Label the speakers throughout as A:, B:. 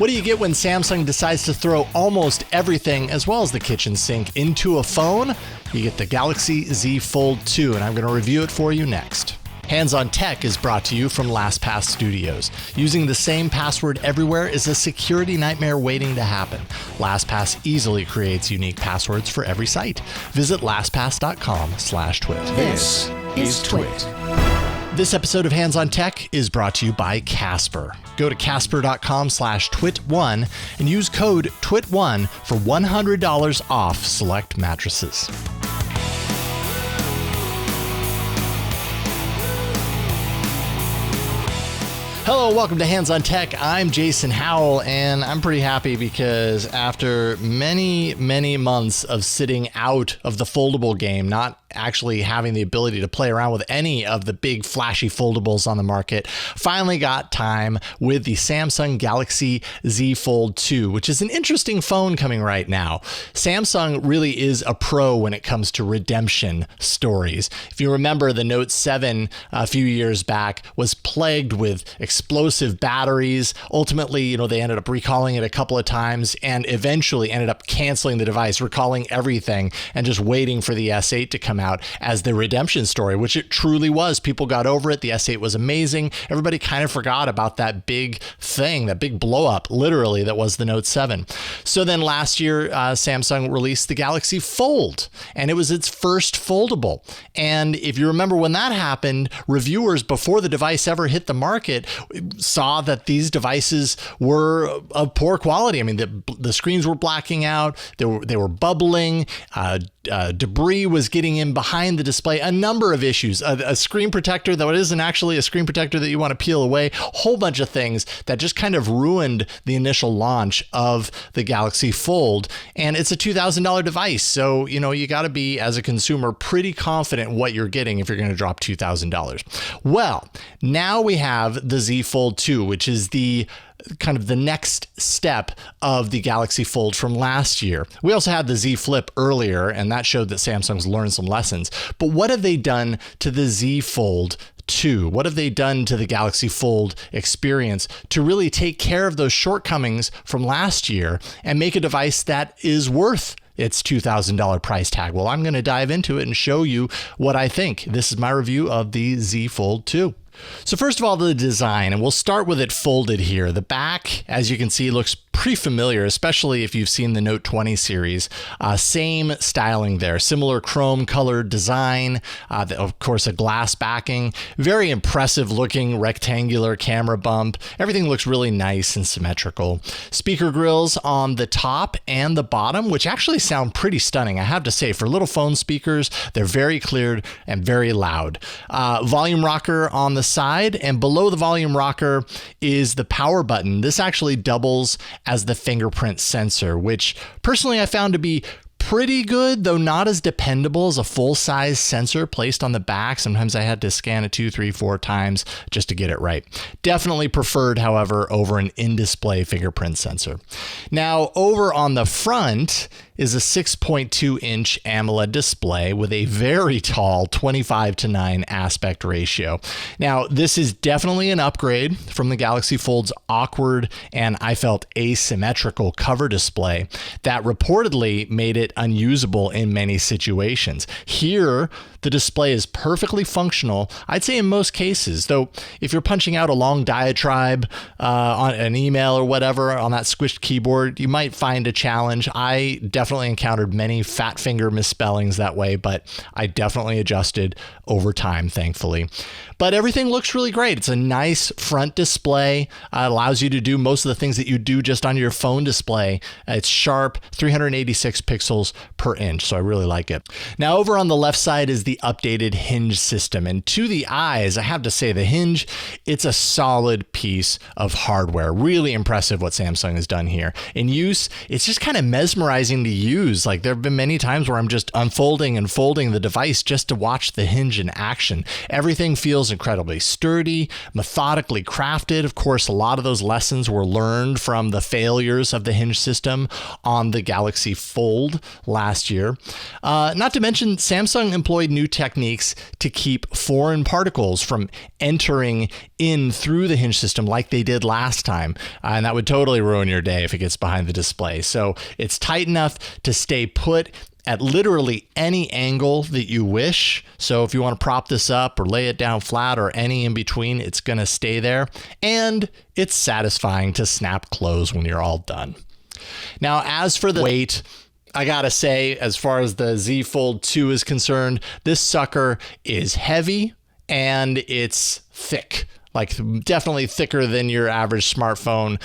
A: What do you get when Samsung decides to throw almost everything, as well as the kitchen sink, into a phone? You get the Galaxy Z Fold 2, and I'm going to review it for you next. Hands on Tech is brought to you from LastPass Studios. Using the same password everywhere is a security nightmare waiting to happen. LastPass easily creates unique passwords for every site. Visit lastpass.com/twit.
B: This is TWiT.
A: This episode of Hands on Tech is brought to you by Casper. Go to casper.com/twit1 and use code TWIT1 for $100 off select mattresses. Hello, welcome to Hands on Tech. I'm Jason Howell, and I'm pretty happy because after many months of sitting out of the foldable game, not actually having the ability to play around with any of the big flashy foldables on the market, finally got time with the Samsung Galaxy Z Fold 2, which is an interesting phone coming right now. Samsung really is a pro when it comes to redemption stories. If you remember, the Note 7 a few years back was plagued with explosive batteries. Ultimately, they ended up recalling it a couple of times and eventually ended up canceling the device, recalling everything, and just waiting for the S8 to come out as the redemption story, which it truly was. People got over it. The S8 was amazing. Everybody kind of forgot about that big thing, that big blow up, literally, that was the Note 7. So then last year, Samsung released the Galaxy Fold, and it was its first foldable. And if you remember when that happened, reviewers, before the device ever hit the market, saw that these devices were of poor quality. I mean, the screens were blacking out, they were bubbling, debris was getting in behind the display, a number of issues, a screen protector that isn't actually a screen protector that you want to peel away, a whole bunch of things that just kind of ruined the initial launch of the Galaxy Fold. And it's a $2,000 device. So, you got to be, as a consumer, pretty confident what you're getting if you're going to drop $2,000. Well, now we have the Z Fold 2, which is the kind of the next step of the Galaxy Fold from last year. We also had the Z Flip earlier, and that showed that Samsung's learned some lessons. But what have they done to the Z Fold 2? What have they done to the Galaxy Fold experience to really take care of those shortcomings from last year and make a device that is worth its $2,000 price tag? Well, I'm going to dive into it and show you what I think. This is my review of the Z Fold 2. So first of all, the design, and we'll start with it folded here. The back, as you can see, looks pretty familiar, especially if you've seen the Note 20 series. Same styling there, similar chrome colored design, of course, a glass backing, very impressive looking rectangular camera bump. Everything looks really nice and symmetrical. Speaker grills on the top and the bottom, which actually sound pretty stunning. I have to say, for little phone speakers, they're very clear and very loud. Volume rocker on the side, and below the volume rocker is the power button. This actually doubles as the fingerprint sensor, which personally I found to be pretty good, though not as dependable as a full-size sensor placed on the back. Sometimes I had to scan it 2, 3, 4 times just to get it right. Definitely preferred, however, over an in-display fingerprint sensor. Now, over on the front is a 6.2-inch AMOLED display with a very tall 25:9 aspect ratio. Now, this is definitely an upgrade from the Galaxy Fold's awkward and, I felt, asymmetrical cover display that reportedly made it unusable in many situations. Here, the display is perfectly functional, I'd say in most cases, though if you're punching out a long diatribe on an email or whatever on that squished keyboard, you might find a challenge. I definitely encountered many fat finger misspellings that way, but I definitely adjusted over time, thankfully. But everything looks really great. It's a nice front display. It allows you to do most of the things that you do just on your phone display. It's sharp, 386 pixels per inch, so I really like it. Now, over on the left side is the updated hinge system. And to the eyes, I have to say, the hinge, it's a solid piece of hardware. Really impressive what Samsung has done here. In use, it's just kind of mesmerizing to use. Like there have been many times where I'm just unfolding and folding the device just to watch the hinge in action. Everything feels incredibly sturdy, methodically crafted. Of course, a lot of those lessons were learned from the failures of the hinge system on the Galaxy Fold last year. Not to mention, Samsung employed new techniques to keep foreign particles from entering in through the hinge system like they did last time. And that would totally ruin your day if it gets behind the display. So it's tight enough to stay put at literally any angle that you wish. So if you want to prop this up or lay it down flat or any in between, it's going to stay there. And it's satisfying to snap close when you're all done. Now, as for the weight, I gotta say, as far as the Z Fold 2 is concerned, this sucker is heavy and it's thick. Like definitely thicker than your average smartphone.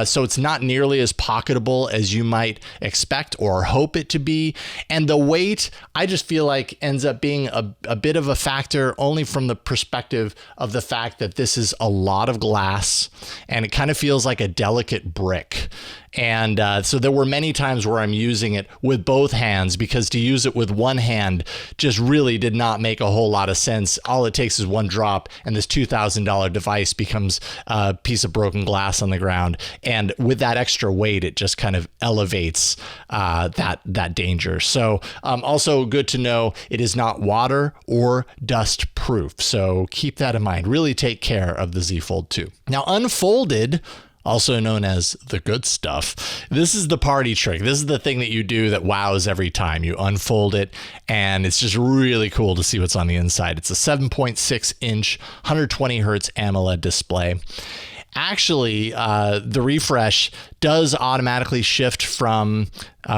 A: So it's not nearly as pocketable as you might expect or hope it to be. And the weight, I just feel like ends up being a bit of a factor only from the perspective of the fact that this is a lot of glass and it kind of feels like a delicate brick. And so there were many times where I'm using it with both hands because to use it with one hand just really did not make a whole lot of sense. All it takes is one drop and this $2,000 device becomes a piece of broken glass on the ground. And with that extra weight, it just kind of elevates that danger. So also good to know it is not water or dust proof. So keep that in mind. Really take care of the Z Fold 2. Now, unfolded, also known as the good stuff, this is the party trick. This is the thing that you do that wows every time. You unfold it, and it's just really cool to see what's on the inside. It's a 7.6-inch, 120 hertz AMOLED display. Actually, the refresh does automatically shift from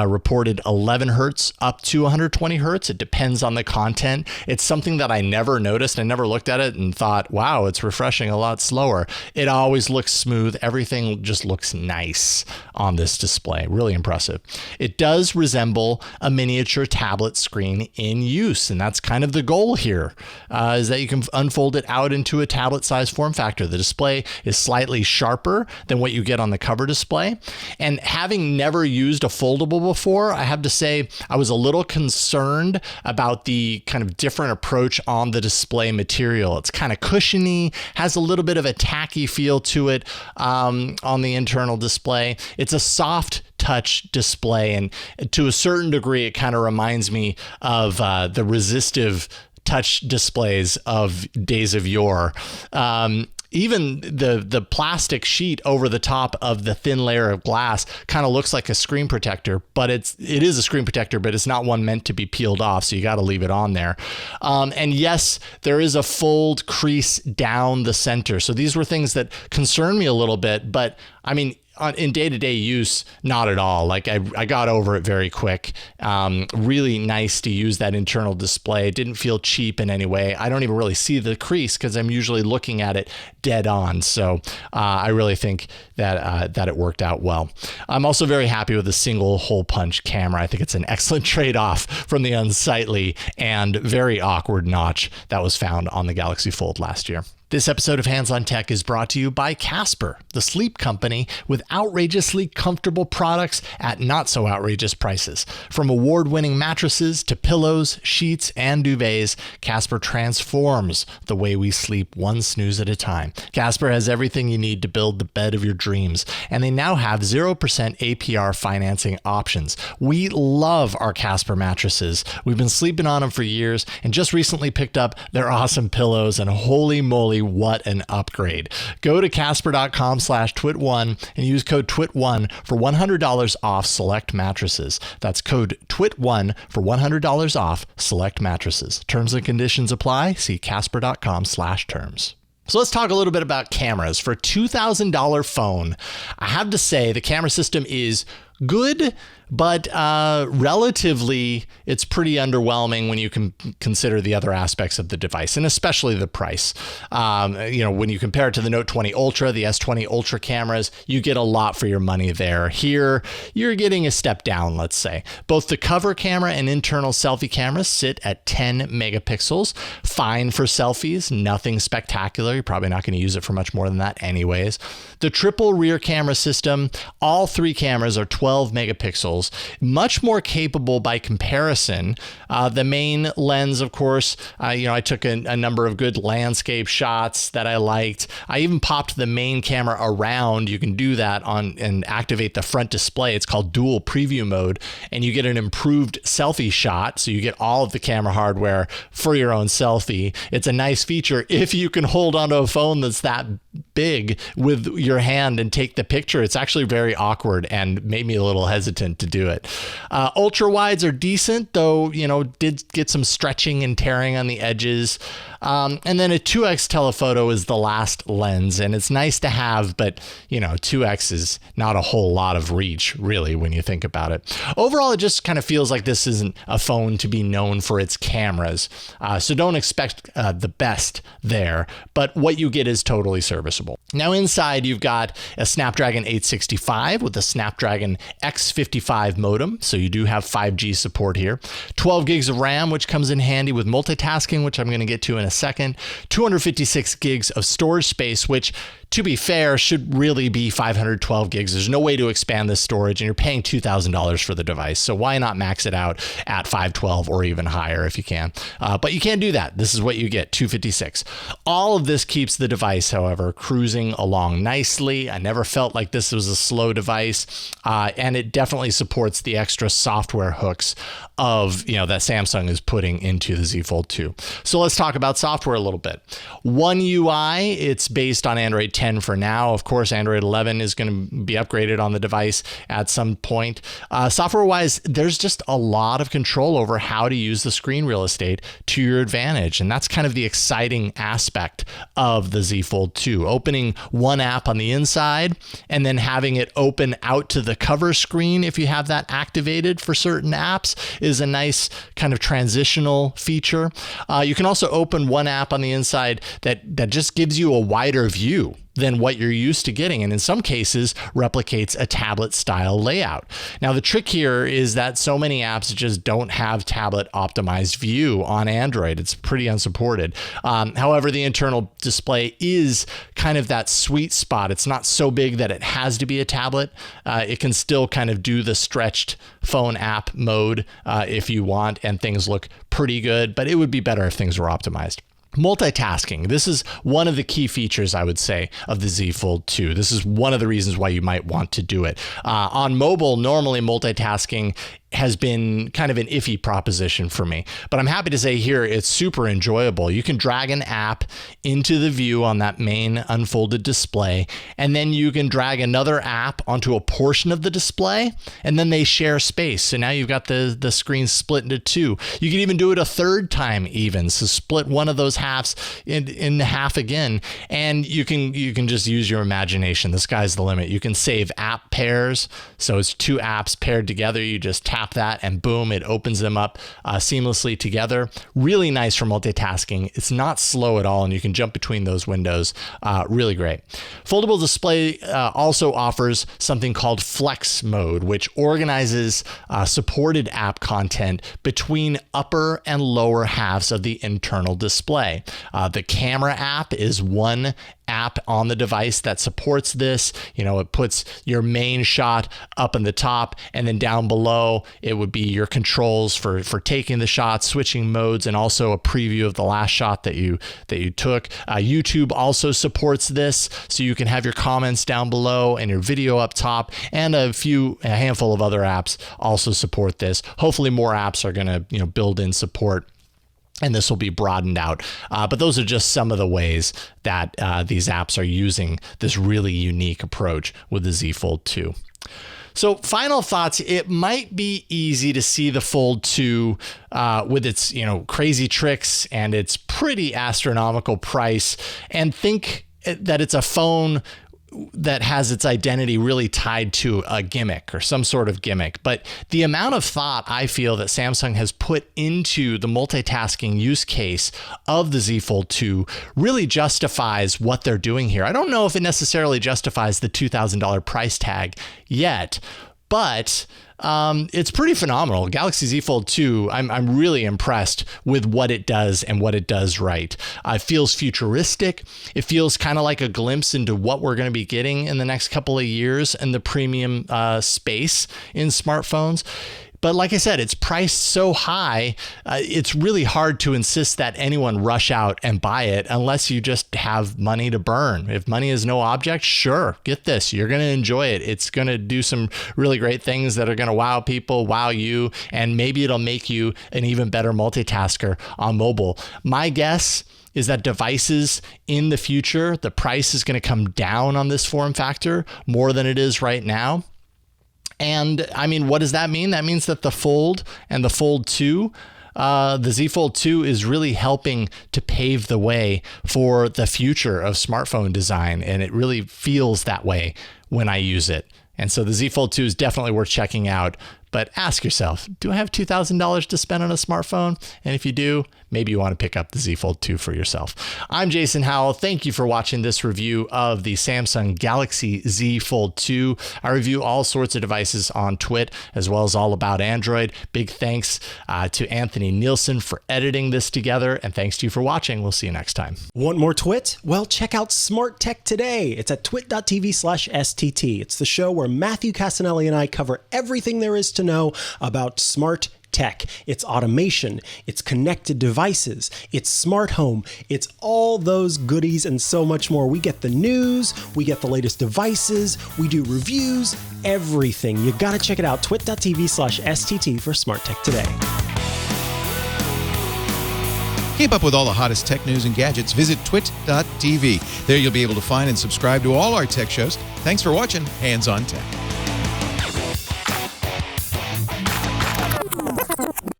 A: reported 11 hertz up to 120 hertz. It depends on the content. It's something that I never noticed. I never looked at it and thought, wow, it's refreshing a lot slower. It always looks smooth. Everything just looks nice on this display. Really impressive. It does resemble a miniature tablet screen in use. And that's kind of the goal here, is that you can unfold it out into a tablet-sized form factor. The display is slightly sharper than what you get on the cover display. And having never used a foldable before, I have to say I was a little concerned about the kind of different approach on the display material. It's kind of cushiony, has a little bit of a tacky feel to it on the internal display. It's a soft touch display, and to a certain degree, it kind of reminds me of the resistive touch displays of days of yore. Even the plastic sheet over the top of the thin layer of glass kind of looks like a screen protector, but it is a screen protector, but it's not one meant to be peeled off, so you got to leave it on there. And yes, there is a fold crease down the center. So these were things that concern me a little bit, but I mean, in day-to-day use, not at all. Like I got over it very quick. Really nice to use that internal display. It didn't feel cheap in any way. I don't even really see the crease because I'm usually looking at it dead on. So I really think that it worked out well. I'm also very happy with the single hole punch camera. I think it's an excellent trade-off from the unsightly and very awkward notch that was found on the Galaxy Fold last year. This episode of Hands on Tech is brought to you by Casper, the sleep company with outrageously comfortable products at not so outrageous prices. From award-winning mattresses to pillows, sheets, and duvets, Casper transforms the way we sleep one snooze at a time. Casper has everything you need to build the bed of your dreams, and they now have 0% APR financing options. We love our Casper mattresses. We've been sleeping on them for years and just recently picked up their awesome pillows, and holy moly, what an upgrade. Go to casper.com/twit1 and use code TWIT1 for $100 off select mattresses. That's code TWIT1 for $100 off select mattresses. Terms and conditions apply. See casper.com/terms. So let's talk a little bit about cameras. For a $2,000 phone, I have to say the camera system is good, but relatively, it's pretty underwhelming when you can consider the other aspects of the device, and especially the price. When you compare it to the Note 20 Ultra, the S20 Ultra cameras, you get a lot for your money there. Here, you're getting a step down, let's say. Both the cover camera and internal selfie cameras sit at 10 megapixels. Fine for selfies, nothing spectacular. You're probably not going to use it for much more than that anyways. The triple rear camera system, all three cameras are 12 12 megapixels, much more capable by comparison. The main lens, of course, I took a number of good landscape shots that I liked. I even popped the main camera around. You can do that and activate the front display. It's called dual preview mode, and you get an improved selfie shot. So you get all of the camera hardware for your own selfie. It's a nice feature if you can hold onto a phone that's that big with your hand and take the picture. It's actually very awkward and made me a little hesitant to do it. Ultra wides are decent, though, did get some stretching and tearing on the edges. And then a 2x telephoto is the last lens, and it's nice to have, but 2x is not a whole lot of reach, really, when you think about it. Overall, it just kind of feels like this isn't a phone to be known for its cameras. So don't expect the best there, but what you get is totally serviceable. Now inside, you've got a Snapdragon 865 with a Snapdragon X55 modem, so you do have 5G support here. 12 gigs of RAM, which comes in handy with multitasking, which I'm going to get to in a second. 256 gigs of storage space, which, to be fair, should really be 512 gigs. There's no way to expand this storage, and you're paying $2,000 for the device. So why not max it out at 512 or even higher if you can? But you can't do that. This is what you get, 256. All of this keeps the device, however, cruising along nicely. I never felt like this was a slow device, and it definitely supports the extra software hooks of that Samsung is putting into the Z Fold 2. So let's talk about software a little bit. One UI, it's based on Android 10 for now. Of course, Android 11 is going to be upgraded on the device at some point. Software-wise, there's just a lot of control over how to use the screen real estate to your advantage, and that's kind of the exciting aspect of the Z Fold 2. Opening one app on the inside and then having it open out to the cover screen, if you have that activated for certain apps, is a nice kind of transitional feature. You can also open one app on the inside that just gives you a wider view than what you're used to getting, and in some cases replicates a tablet style layout. Now, the trick here is that so many apps just don't have tablet optimized view on Android. It's pretty unsupported. However, the internal display is kind of that sweet spot. It's not so big that it has to be a tablet. It can still kind of do the stretched phone app mode if you want, and things look pretty good, but it would be better if things were optimized. Multitasking. This is one of the key features, I would say, of the Z Fold 2. This is one of the reasons why you might want to do it. On mobile, normally multitasking has been kind of an iffy proposition for me, but I'm happy to say here it's super enjoyable. You can drag an app into the view on that main unfolded display, and then you can drag another app onto a portion of the display, and then they share space. So now you've got the screen split into two. You can even do it a third time even. So split one of those halves in half again, and you can just use your imagination. The sky's the limit. You can save app pairs. So it's two apps paired together. You just tap that and boom, it opens them up seamlessly together. Really nice for multitasking. It's not slow at all, and you can jump between those windows. Really great. Foldable display also offers something called Flex mode, which organizes supported app content between upper and lower halves of the internal display. The camera app is one app on the device that supports this. It puts your main shot up in the top, and then down below it would be your controls for taking the shot, switching modes, and also a preview of the last shot that you took. YouTube also supports this, so you can have your comments down below and your video up top, and a handful of other apps also support this. Hopefully more apps are going to build in support, and this will be broadened out. But those are just some of the ways that these apps are using this really unique approach with the Z Fold 2. So final thoughts, it might be easy to see the Fold 2 with its crazy tricks and its pretty astronomical price and think that it's a phone that has its identity really tied to a gimmick or some sort of gimmick. But the amount of thought I feel that Samsung has put into the multitasking use case of the Z Fold 2 really justifies what they're doing here. I don't know if it necessarily justifies the $2,000 price tag yet, but it's pretty phenomenal. Galaxy Z Fold 2, I'm really impressed with what it does and what it does right. It feels futuristic. It feels kind of like a glimpse into what we're going to be getting in the next couple of years in the premium space in smartphones. But like I said, it's priced so high, it's really hard to insist that anyone rush out and buy it unless you just have money to burn. If money is no object, sure, get this. You're going to enjoy it. It's going to do some really great things that are going to wow people, wow you, and maybe it'll make you an even better multitasker on mobile. My guess is that devices in the future, the price is going to come down on this form factor more than it is right now. And I mean, what does that mean? That means that the Fold and the Fold 2, the Z Fold 2 is really helping to pave the way for the future of smartphone design. And it really feels that way when I use it. And so the Z Fold 2 is definitely worth checking out. But ask yourself, do I have $2,000 to spend on a smartphone? And if you do, maybe you want to pick up the Z Fold 2 for yourself. I'm Jason Howell. Thank you for watching this review of the Samsung Galaxy Z Fold 2. I review all sorts of devices on TWiT, as well as all about Android. Big thanks to Anthony Nielsen for editing this together. And thanks to you for watching. We'll see you next time.
C: Want more TWiT? Well, check out Smart Tech Today. It's at twit.tv/STT. It's the show where Matthew Casanelli and I cover everything there is to know about smart tech. It's automation, it's connected devices, it's smart home, it's all those goodies and so much more. We get the news, we get the latest devices, we do reviews, everything. You gotta check it out, twit.tv/STT for Smart Tech Today.
D: Keep up with all the hottest tech news and gadgets. Visit twit.tv. There you'll be able to find and subscribe to all our tech shows. Thanks for watching Hands on Tech.